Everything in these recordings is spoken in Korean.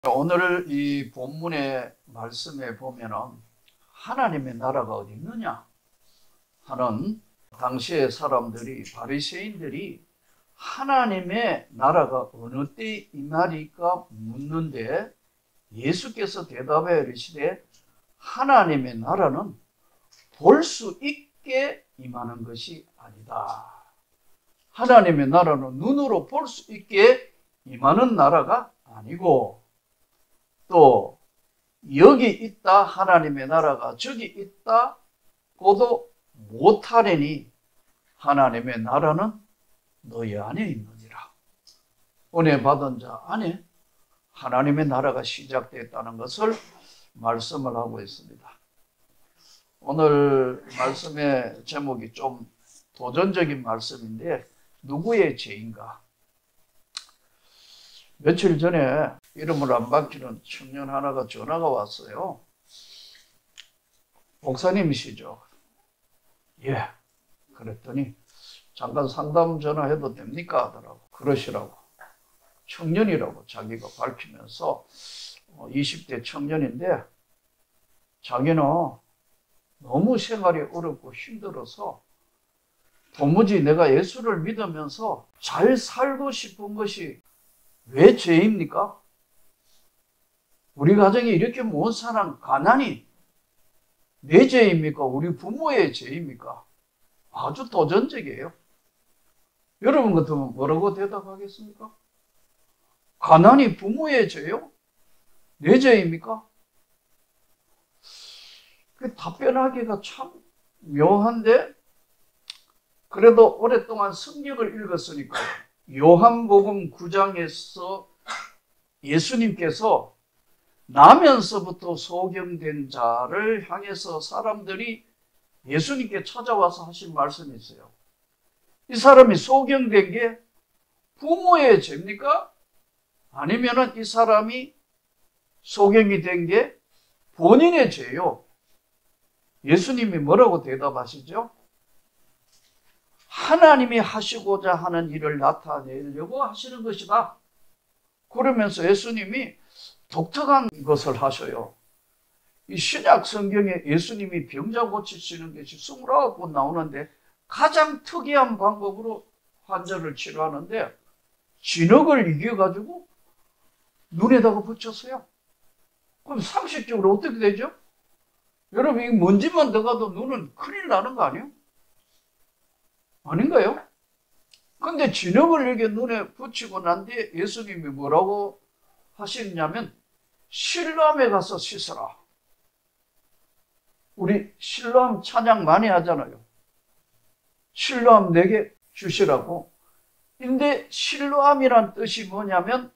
오늘 이 본문의 말씀에 보면은 하나님의 나라가 어디 있느냐 하는 당시의 사람들이, 바리새인들이 하나님의 나라가 어느 때 임하리까 묻는데, 예수께서 대답하여 이르시되 하나님의 나라는 볼 수 있게 임하는 것이 아니다. 하나님의 나라는 눈으로 볼 수 있게 임하는 나라가 아니고, 또 여기 있다 하나님의 나라가 저기 있다고도 못하려니 하나님의 나라는 너희 안에 있느니라. 은혜 받은 자 안에 하나님의 나라가 시작됐다는 것을 말씀을 하고 있습니다. 오늘 말씀의 제목이 좀 도전적인 말씀인데, 누구의 죄인가? 며칠 전에 이름을 안 밝히는 청년 하나가 전화가 왔어요. 목사님이시죠? 예. 그랬더니 잠깐 상담 전화해도 됩니까? 하더라고. 그러시라고. 청년이라고 자기가 밝히면서 20대 청년인데, 자기는 너무 생활이 어렵고 힘들어서 도무지 내가 예수를 믿으면서 잘 살고 싶은 것이 왜 죄입니까? 우리 가정이 이렇게 못 사는 가난이 내 죄입니까? 우리 부모의 죄입니까? 아주 도전적이에요. 여러분 같으면 뭐라고 대답하겠습니까? 가난이 부모의 죄요? 내 죄입니까? 그 답변하기가 참 묘한데, 그래도 오랫동안 성경을 읽었으니까 요한복음 9장에서 예수님께서 나면서부터 소경된 자를 향해서 사람들이 예수님께 찾아와서 하신 말씀이 있어요. 이 사람이 소경된 게 부모의 죄입니까? 아니면은 이 사람이 소경이 된 게 본인의 죄요? 예수님이 뭐라고 대답하시죠? 하나님이 하시고자 하는 일을 나타내려고 하시는 것이다. 그러면서 예수님이 독특한 것을 하셔요. 이 신약 성경에 예수님이 병자 고치시는 것이 29번 나오는데, 가장 특이한 방법으로 환자를 치료하는데, 진흙을 이겨가지고 눈에다가 붙였어요. 그럼 상식적으로 어떻게 되죠? 여러분, 이 먼지만 들어가도 눈은 큰일 나는 거 아니에요? 아닌가요? 근데 진흙을 이렇게 눈에 붙이고 난 뒤에 예수님이 뭐라고 하시냐면, 실로암에 가서 씻어라. 우리 실로암 찬양 많이 하잖아요. 실로암 내게 주시라고. 근데 실로암이란 뜻이 뭐냐면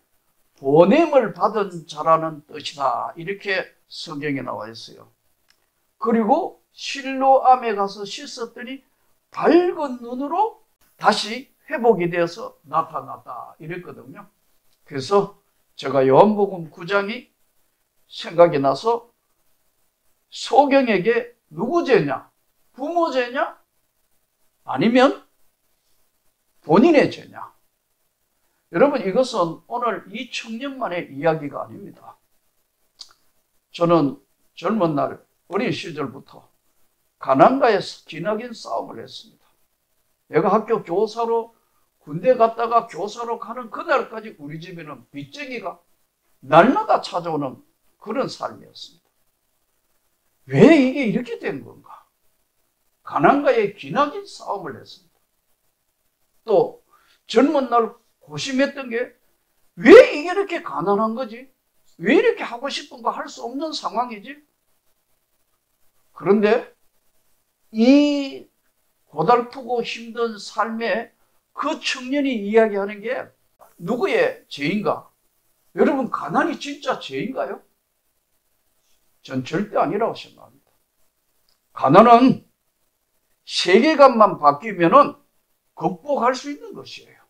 보냄을 받은 자라는 뜻이다. 이렇게 성경에 나와 있어요. 그리고 실로암에 가서 씻었더니 밝은 눈으로 다시 회복이 되어서 나타났다. 이랬거든요. 그래서 제가 요한복음 9장이 생각이 나서, 소경에게 누구 죄냐? 부모 죄냐? 아니면 본인의 죄냐? 여러분, 이것은 오늘 이 청년만의 이야기가 아닙니다. 저는 젊은 날, 어린 시절부터 가난과의 기나긴 싸움을 했습니다. 내가 학교 교사로 군대 갔다가 교사로 가는 그날까지 우리 집에는 빚쟁이가 날마다 찾아오는 그런 삶이었습니다. 왜 이게 이렇게 된 건가? 가난과의 기나긴 싸움을 했습니다. 또 젊은 날 고심했던 게, 왜 이게 이렇게 가난한 거지? 왜 이렇게 하고 싶은 거 할 수 없는 상황이지? 그런데 이 고달프고 힘든 삶에 그 청년이 이야기하는 게 누구의 죄인가? 여러분, 가난이 진짜 죄인가요? 전 절대 아니라고 생각합니다. 가난은 세계관만 바뀌면은 극복할 수 있는 것이에요.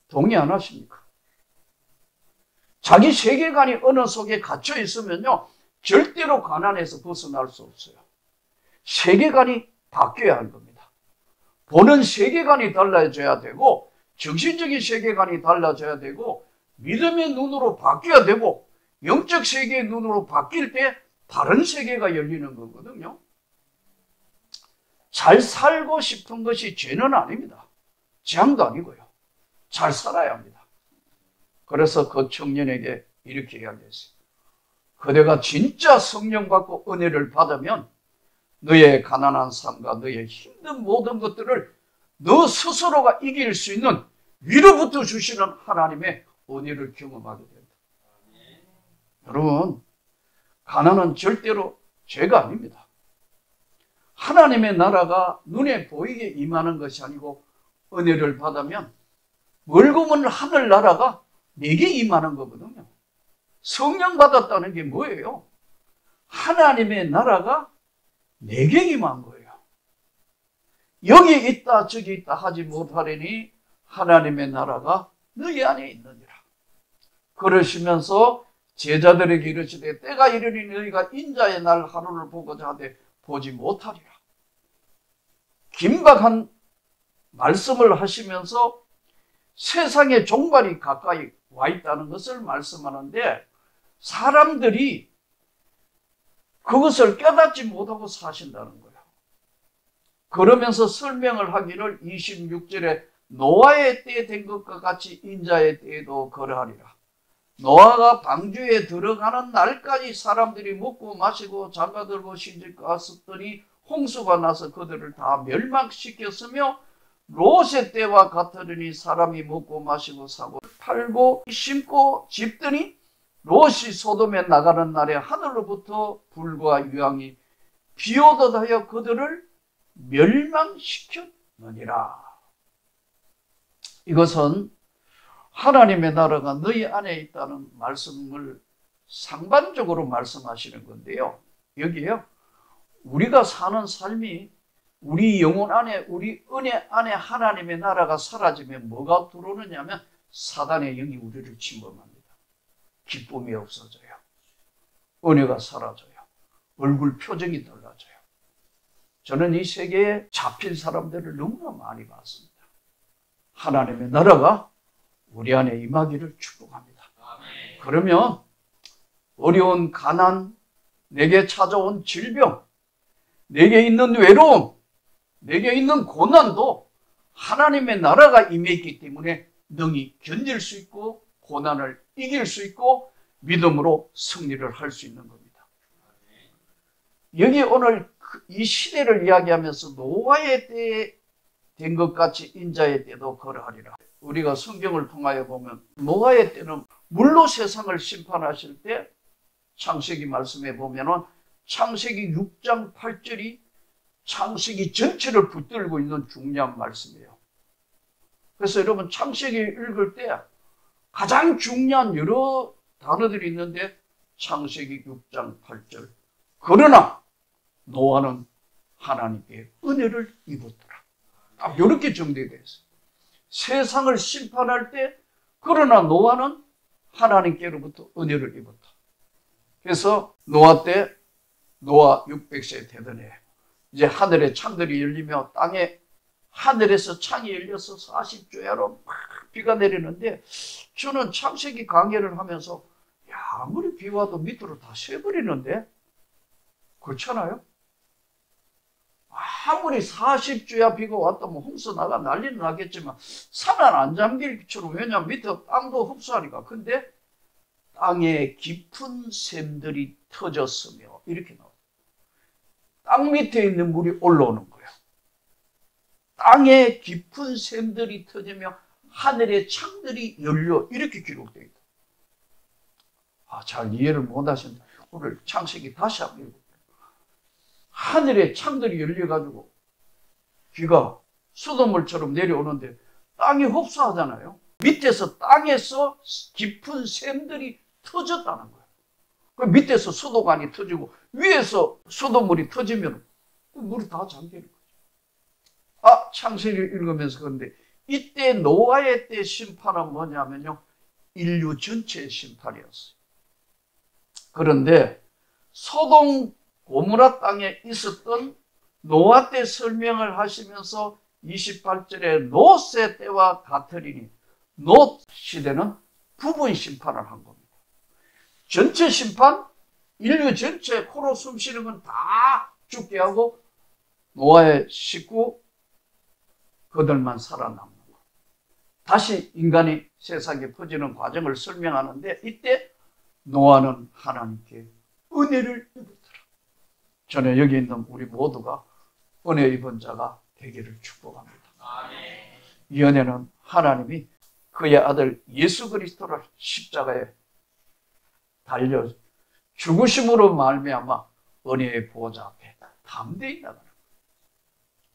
동의 안 하십니까? 자기 세계관이 어느 속에 갇혀 있으면요, 절대로 가난에서 벗어날 수 없어요. 세계관이 바뀌어야 할 겁니다. 보는 세계관이 달라져야 되고, 정신적인 세계관이 달라져야 되고, 믿음의 눈으로 바뀌어야 되고 영적 세계의 눈으로 바뀔 때 다른 세계가 열리는 거거든요. 잘 살고 싶은 것이 죄는 아닙니다. 재앙도 아니고요. 잘 살아야 합니다. 그래서 그 청년에게 이렇게 이야기했어요. 그대가 진짜 성령 받고 은혜를 받으면 너의 가난한 삶과 너의 힘든 모든 것들을 너 스스로가 이길 수 있는 위로부터 주시는 하나님의 은혜를 경험하게 된다. 여러분, 가난은 절대로 죄가 아닙니다. 하나님의 나라가 눈에 보이게 임하는 것이 아니고 은혜를 받으면 멀고 먼 하늘나라가 내게 임하는 거거든요. 성령 받았다는 게 뭐예요? 하나님의 나라가 내게 임한 거예요. 여기 있다 저기 있다 하지 못하려니 하나님의 나라가 너희 안에 있느니라. 그러시면서 제자들에게 이르시되 때가 이르니 너희가 인자의 날 하루를 보고자 하되 보지 못하리라. 긴박한 말씀을 하시면서 세상의 종말이 가까이 와 있다는 것을 말씀하는데 사람들이 그것을 깨닫지 못하고 사신다는 거예요. 그러면서 설명을 하기를 26절에 노아의 때에 된 것과 같이 인자의 때에도 그러하리라. 노아가 방주에 들어가는 날까지 사람들이 먹고 마시고 장가들고 시집갔었더니 홍수가 나서 그들을 다 멸망시켰으며 롯의 때와 같으니 사람이 먹고 마시고 사고 팔고 심고 집더니 롯이 소돔에 나가는 날에 하늘로부터 불과 유황이 비오듯 하여 그들을 멸망시켰느니라. 이것은 하나님의 나라가 너희 안에 있다는 말씀을 상반적으로 말씀하시는 건데요. 여기에요. 우리가 사는 삶이 우리 영혼 안에 우리 은혜 안에 하나님의 나라가 사라지면 뭐가 들어오느냐면 사단의 영이 우리를 침범합니다. 기쁨이 없어져요. 은혜가 사라져요. 얼굴 표정이 달라져요. 저는 이 세계에 잡힌 사람들을 너무나 많이 봤습니다. 하나님의 나라가 우리 안에 임하기를 축복합니다. 그러면 어려운 가난, 내게 찾아온 질병, 내게 있는 외로움, 내게 있는 고난도 하나님의 나라가 임했기 때문에 능히 견딜 수 있고 고난을 이길 수 있고 믿음으로 승리를 할 수 있는 겁니다. 여기 오늘 이 시대를 이야기하면서 노아의 때에 된 것 같이 인자의 때도 그러하리라. 우리가 성경을 통하여 보면 노아의 때는 물로 세상을 심판하실 때 창세기 말씀에 보면은 창세기 6장 8절이 창세기 전체를 붙들고 있는 중요한 말씀이에요. 그래서 여러분 창세기 읽을 때 가장 중요한 여러 단어들이 있는데 창세기 6장 8절 그러나 노아는 하나님께 은혜를 입었더라. 딱 이렇게 정리되어 있어요. 세상을 심판할 때 그러나 노아는 하나님께로부터 은혜를 입었다. 그래서 노아 때 노아 600세 되더니 이제 하늘의 창들이 열리며 땅에 하늘에서 창이 열려서 40주야로 막 비가 내리는데 저는 창세기 강해를 하면서 야 아무리 비 와도 밑으로 다 새버리는데 그렇잖아요? 아무리 40주야 비가 왔다면 홍수 나가 난리는 나겠지만 산은 안 잠길처럼 왜냐하면 밑에 땅도 흡수하니까. 근데 땅에 깊은 샘들이 터졌으며 이렇게 나와요. 땅 밑에 있는 물이 올라오는 거예요. 땅에 깊은 샘들이 터지며 하늘의 창들이 열려 이렇게 기록되어 있다. 잘 이해를 못하셨는데 오늘 창세기 다시 한번 읽어볼게요. 하늘의 창들이 열려가지고 비가 수돗물처럼 내려오는데 땅이 흡수하잖아요. 밑에서 땅에서 깊은 샘들이 터졌다는 거예요. 그 밑에서 수도관이 터지고 위에서 수돗물이 터지면 물이 다 잠기는 거죠. 창세기를 읽으면서 그런데 이때 노아의 때 심판은 뭐냐면요. 인류 전체의 심판이었어요. 그런데 소돔 고모라 땅에 있었던 노아 때 설명을 하시면서 28절에 롯의 때와 같으리니 롯 시대는 부분 심판을 한 겁니다. 전체 심판, 인류 전체 코로 숨 쉬는 건 다 죽게 하고 노아의 식구 그들만 살아남는 거. 다시 인간이 세상에 퍼지는 과정을 설명하는데 이때 노아는 하나님께 은혜를 입었더라. 저는 여기 있는 우리 모두가 은혜 입은 자가 되기를 축복합니다. 이 은혜는 하나님이 그의 아들 예수 그리스도를 십자가에 달려 죽으심으로 말미암아 은혜의 보호자 앞에 담대히 나가는 거예요.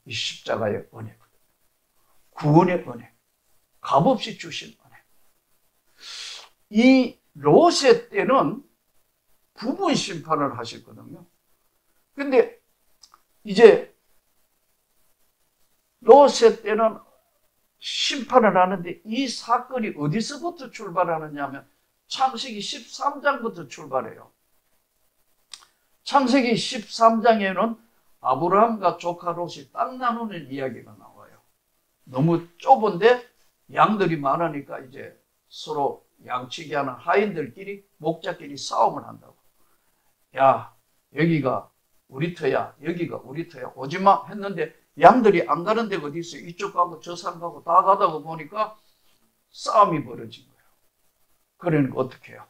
이 십자가의 은혜거든요. 구원의 은혜, 값없이 주신 은혜. 이 롯의 때는 부분 심판을 하셨거든요. 근데 이제 롯의 때는 심판을 하는데 이 사건이 어디서부터 출발하느냐 하면 창세기 13장부터 출발해요. 창세기 13장에는 아브라함과 조카 롯이 땅 나누는 이야기가 나와요. 너무 좁은데 양들이 많으니까 이제 서로 양치기 하는 하인들끼리 목자끼리 싸움을 한다고. 야, 여기가 우리 터야, 여기가 우리 터야, 오지마 했는데 양들이 안 가는 데가 어디 있어요? 이쪽 가고 저 산 가고 다 가다가 보니까 싸움이 벌어진 거예요. 그러니까 어떻게 해요?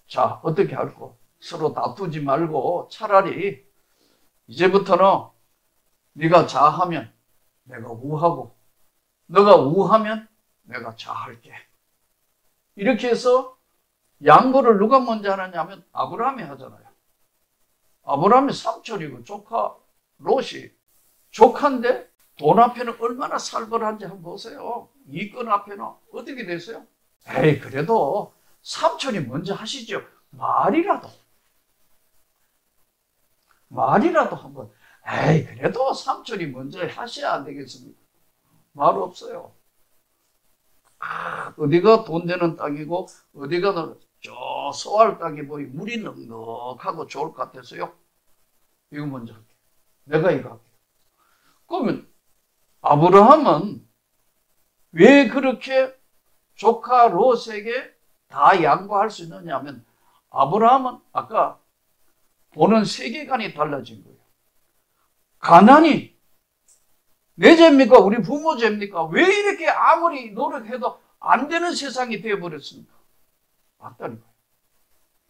자, 어떻게 할까? 서로 다투지 말고 차라리 이제부터는 네가 좌하면 내가 우하고 너가 우하면 내가 좌할게. 이렇게 해서 양보를 누가 먼저 하느냐 하면 아브라함이 하잖아요. 아브라함이 삼촌이고 조카 롯이 조카인데 돈 앞에는 얼마나 살벌한지 한번 보세요. 이권 앞에는 어떻게 되세요? 에이, 그래도 삼촌이 먼저 하시죠. 말이라도 한번, 에이, 그래도 삼촌이 먼저 하셔야 안 되겠습니까? 말 없어요. 어디가 돈 되는 땅이고, 어디가 저 소알 땅이 보이 물이 넉넉하고 좋을 것 같아서요. 이거 먼저 할게. 내가 이거 할게. 그러면 아브라함은 왜 그렇게 조카 롯에게 다 양보할 수 있느냐 하면 아브라함은 아까 보는 세계관이 달라진 거예요. 가난이 내 죄입니까? 우리 부모 죄입니까? 왜 이렇게 아무리 노력해도 안 되는 세상이 되어버렸습니까? 맞다는 거예요.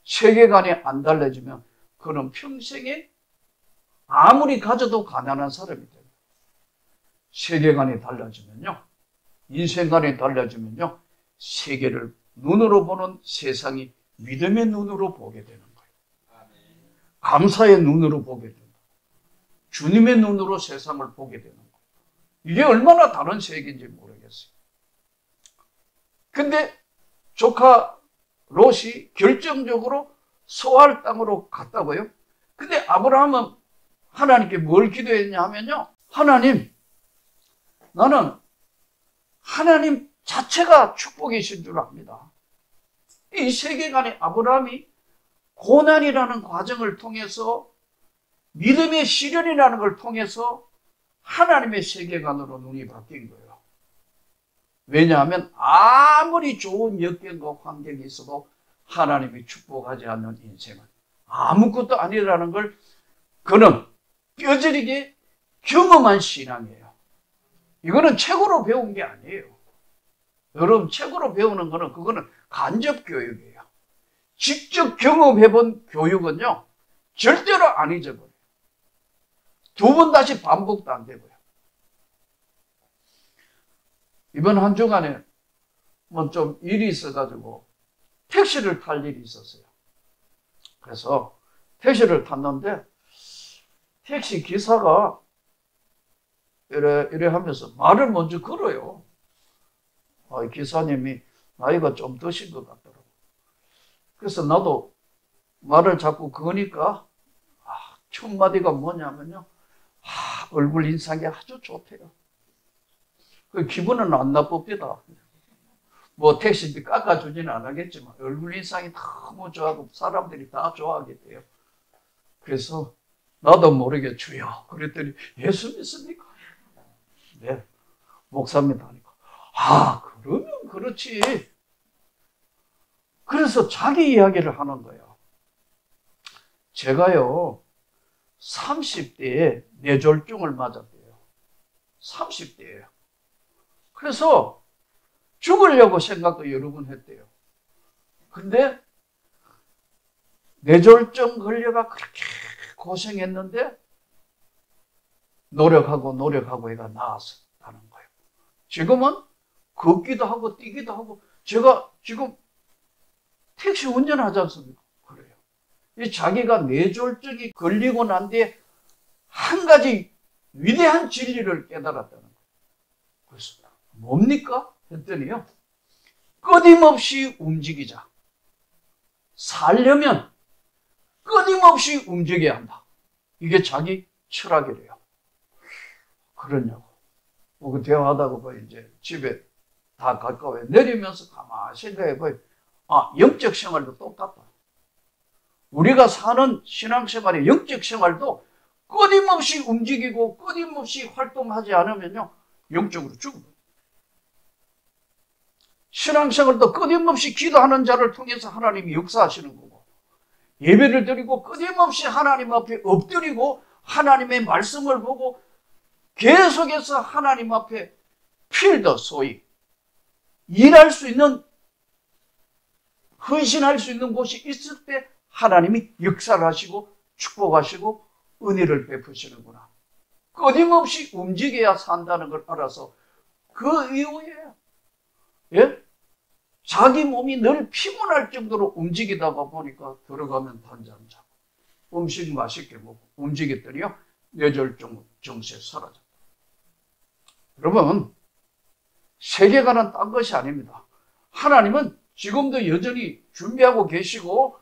세계관이 안 달라지면 그는 평생에 아무리 가져도 가난한 사람이 됩니다. 세계관이 달라지면요, 인생관이 달라지면요, 세계를 눈으로 보는 세상이 믿음의 눈으로 보게 되는 거예요. 감사의 눈으로 보게 된다. 주님의 눈으로 세상을 보게 되는 거예요. 이게 얼마나 다른 세계인지 모르겠어요. 근데 조카 롯이 결정적으로 소알 땅으로 갔다고요? 근데 아브라함은 하나님께 뭘 기도했냐 하면요, 하나님, 나는 하나님 자체가 축복이신 줄 압니다. 이 세계관에 아브라함이 고난이라는 과정을 통해서 믿음의 시련이라는 걸 통해서 하나님의 세계관으로 눈이 바뀐 거예요. 왜냐하면 아무리 좋은 역경과 환경이 있어도 하나님이 축복하지 않는 인생은 아무것도 아니라는 걸 그는 뼈저리게 경험한 신앙이에요. 이거는 책으로 배운 게 아니에요. 여러분, 책으로 배우는 거는 그거는 간접 교육이에요. 직접 경험해본 교육은요, 절대로 안 잊어버려요. 두 번 다시 반복도 안 되고요. 이번 한 주간에 뭐 좀 일이 있어가지고 택시를 탈 일이 있었어요. 그래서 택시를 탔는데 택시 기사가 이래 하면서 말을 먼저 걸어요. 기사님이 나이가 좀 드신 것 같더라고. 그래서 나도 말을 자꾸 거니까 첫 마디가 뭐냐면요, 얼굴 인상이 아주 좋대요. 그 기분은 안 나쁩니다. 뭐 택시비 깎아주지는 않겠지만 얼굴 인상이 너무 좋아하고 사람들이 다 좋아하게 돼요. 그래서 나도 모르게 주여 그랬더니 예수 믿습니까? 네, 목사입니다 하니까 그러면 그렇지. 그래서 자기 이야기를 하는 거예요. 제가요, 30대에 뇌졸중을 맞았대요. 30대예요. 그래서 죽으려고 생각도 여러 번 했대요. 근데 뇌졸중 걸려가 그렇게 고생했는데 노력하고 얘가 나았다는 거예요. 지금은 걷기도 하고 뛰기도 하고, 제가 지금 택시 운전하지 않습니까? 그래요. 이 자기가 뇌졸중이 걸리고 난 뒤에 한 가지 위대한 진리를 깨달았다는 거예요. 그래서 뭡니까? 했더니요, 끊임없이 움직이자. 살려면 끊임없이 움직여야 한다. 이게 자기 철학이래요. 그러냐고. 그 대화하다가 이제 집에 다 가까워요. 내리면서 가만히 생각해봐요. 영적 생활도 똑같다. 우리가 사는 신앙생활의 영적 생활도 끊임없이 움직이고 끊임없이 활동하지 않으면요, 영적으로 죽어요. 신앙생활도 끊임없이 기도하는 자를 통해서 하나님이 역사하시는 거고, 예배를 드리고 끊임없이 하나님 앞에 엎드리고 하나님의 말씀을 보고 계속해서 하나님 앞에 필드, 소위 일할 수 있는, 헌신할 수 있는 곳이 있을 때 하나님이 역사를 하시고 축복하시고 은혜를 베푸시는구나. 끊임없이 움직여야 산다는 걸 알아서 그 이후에, 예? 자기 몸이 늘 피곤할 정도로 움직이다가 보니까 들어가면 단잠 자고 음식 맛있게 먹고 움직였더니요, 뇌졸중 증세 사라졌다. 여러분, 세계관은 딴 것이 아닙니다. 하나님은 지금도 여전히 준비하고 계시고,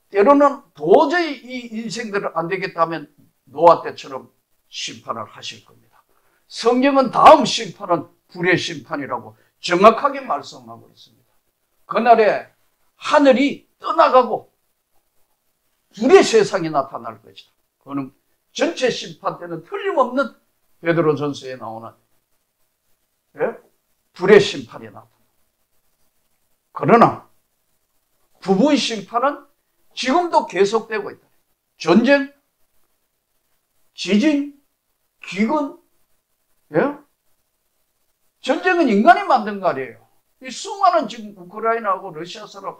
때로는 도저히 이 인생들을 안 되겠다면 노아 때처럼 심판을 하실 겁니다. 성경은 다음 심판은 불의 심판이라고 정확하게 말씀하고 있습니다. 그날에 하늘이 떠나가고 불의 세상이 나타날 것이다. 그거는 전체 심판 때는 틀림없는 베드로전서에 나오는, 불의 심판이 나타납니다. 그러나 부부의 심판은 지금도 계속되고 있다. 전쟁, 지진, 기근, 전쟁은 인간이 만든 거 아니에요. 이 수많은 지금 우크라이나하고 러시아 사람,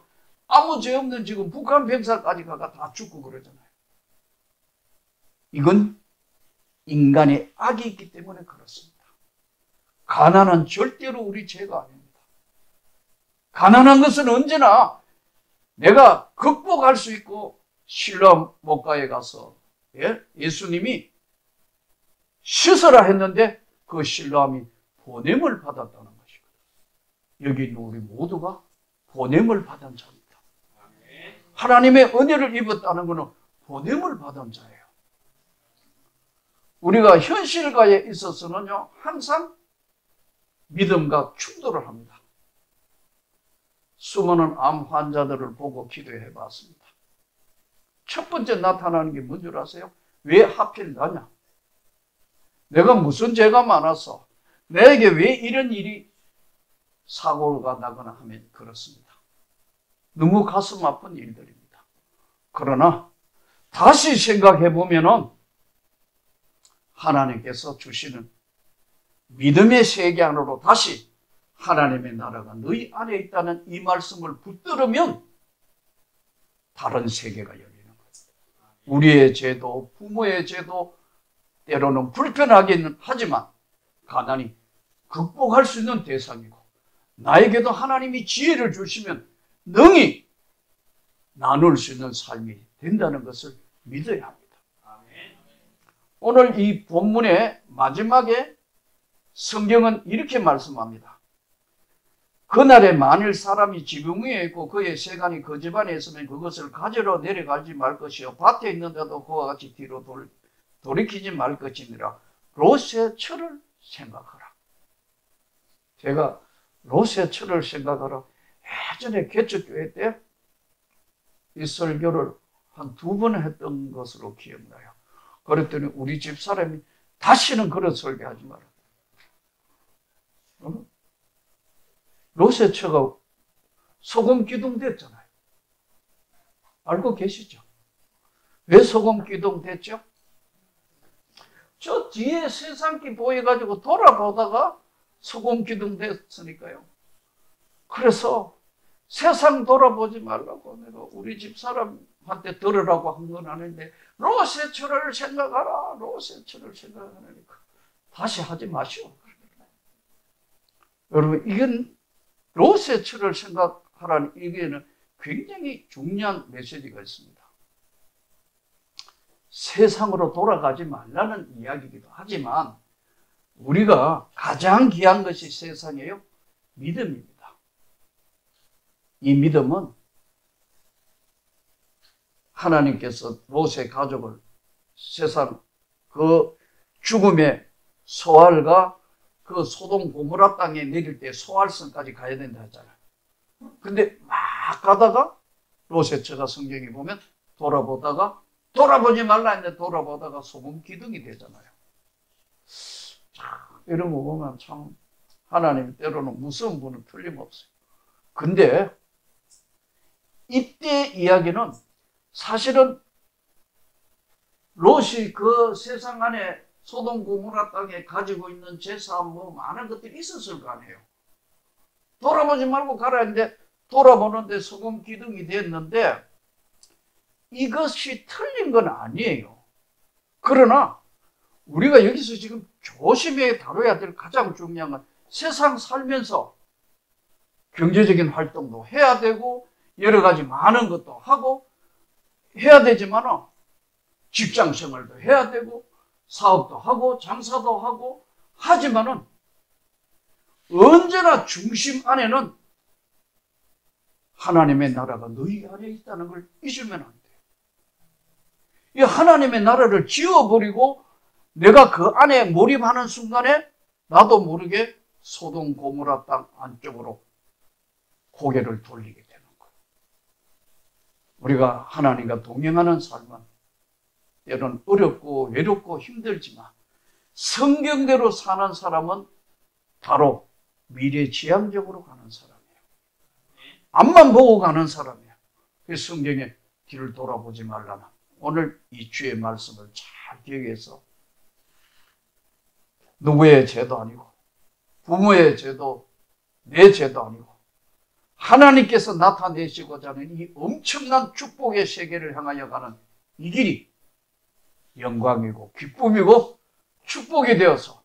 아무 죄 없는 지금 북한 병사까지 가가 다 죽고 그러잖아요. 이건 인간의 악이 있기 때문에 그렇습니다. 가난은 절대로 우리 죄가 아닙니다. 가난한 것은 언제나 내가 극복할 수 있고, 실로암 목가에 가서 예수님이 씻으라 했는데 그 실로암이 보냄을 받았다는 것이거든요. 여기 있는 우리 모두가 보냄을 받은 자입니다. 하나님의 은혜를 입었다는 것은 보냄을 받은 자예요. 우리가 현실과에 있어서는요, 항상 믿음과 충돌을 합니다. 수많은 암 환자들을 보고 기도해 봤습니다. 첫 번째 나타나는 게 뭔 줄 아세요? 왜 하필 나냐? 내가 무슨 죄가 많아서 내게 왜 이런 일이 사고가 나거나 하면 그렇습니다. 너무 가슴 아픈 일들입니다. 그러나 다시 생각해 보면은 하나님께서 주시는 믿음의 세계 안으로 다시 하나님의 나라가 너희 안에 있다는 이 말씀을 붙들으면 다른 세계가 열리는 거예요. 우리의 죄도, 부모의 죄도 때로는 불편하기는 하지만 가난이 극복할 수 있는 대상이고, 나에게도 하나님이 지혜를 주시면 능히 나눌 수 있는 삶이 된다는 것을 믿어야 합니다. 오늘 이 본문의 마지막에 성경은 이렇게 말씀합니다. 그날에 만일 사람이 지붕 위에 있고 그의 세간이 그 집안에 있으면 그것을 가지러 내려가지 말 것이요 밭에 있는데도 그와 같이 뒤로 돌이키지 말 것이니라. 롯의 철을 생각하라. 제가 롯의 철을 생각하라, 예전에 개척교회 때 이 설교를 한 2번 했던 것으로 기억나요. 그랬더니 우리 집 사람이 다시는 그런 설교하지 마라. 롯의 처가 소금 기둥 됐잖아요. 알고 계시죠? 왜 소금 기둥 됐죠? 저 뒤에 세상기 보여가지고 돌아보다가 소금 기둥 됐으니까요. 그래서 세상 돌아보지 말라고 내가 우리 집 사람한테 들으라고 한 건 아닌데 로세처를 생각하라. 로세처를 생각하니까 다시 하지 마시오. 여러분 이건 로세처를 생각하라는 얘기에는 굉장히 중요한 메시지가 있습니다. 세상으로 돌아가지 말라는 이야기이기도 하지만 우리가 가장 귀한 것이 세상이에요. 믿음입니다. 이 믿음은 하나님께서 롯의 가족을 세상 그 죽음의 소알과 그 소돔 고모라 땅에 내릴 때 소알성까지 가야 된다 했잖아요. 근데 막 가다가 롯의 처가 성경에 보면 돌아보다가 돌아보지 말라 했는데 돌아보다가 소금 기둥이 되잖아요. 이런 거 보면 참 하나님 때로는 무서운 분은 틀림없어요. 근데 이때 이야기는 사실은 롯이 그 세상 안에 소돔 고모라 땅에 가지고 있는 재산 뭐 많은 것들이 있었을 거 아니에요. 돌아보지 말고 가라 했는데 돌아보는데 소금 기둥이 됐는데 이것이 틀린 건 아니에요. 그러나 우리가 여기서 지금 조심해 다뤄야 될 가장 중요한 건 세상 살면서 경제적인 활동도 해야 되고 여러 가지 많은 것도 하고 해야 되지만 직장 생활도 해야 되고 사업도 하고 장사도 하고 하지만은 언제나 중심 안에는 하나님의 나라가 너희 안에 있다는 걸 잊으면 안 돼요. 이 하나님의 나라를 지워버리고 내가 그 안에 몰입하는 순간에 나도 모르게 소돔 고모라 땅 안쪽으로 고개를 돌리게 되는 거예요. 우리가 하나님과 동행하는 삶은 때로는 어렵고 외롭고 힘들지만 성경대로 사는 사람은 바로 미래지향적으로 가는 사람이에요. 앞만 보고 가는 사람이에요. 그래서 성경에 뒤를 돌아보지 말라는 오늘 이 주의 말씀을 잘 기억해서 누구의 죄도 아니고 부모의 죄도 내 죄도 아니고 하나님께서 나타내시고자 하는 이 엄청난 축복의 세계를 향하여 가는 이 길이 영광이고 기쁨이고 축복이 되어서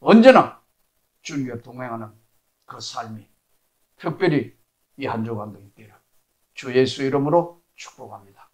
언제나 주님과 동행하는 그 삶이 특별히 이 한 주간도 있기를 주 예수 이름으로 축복합니다.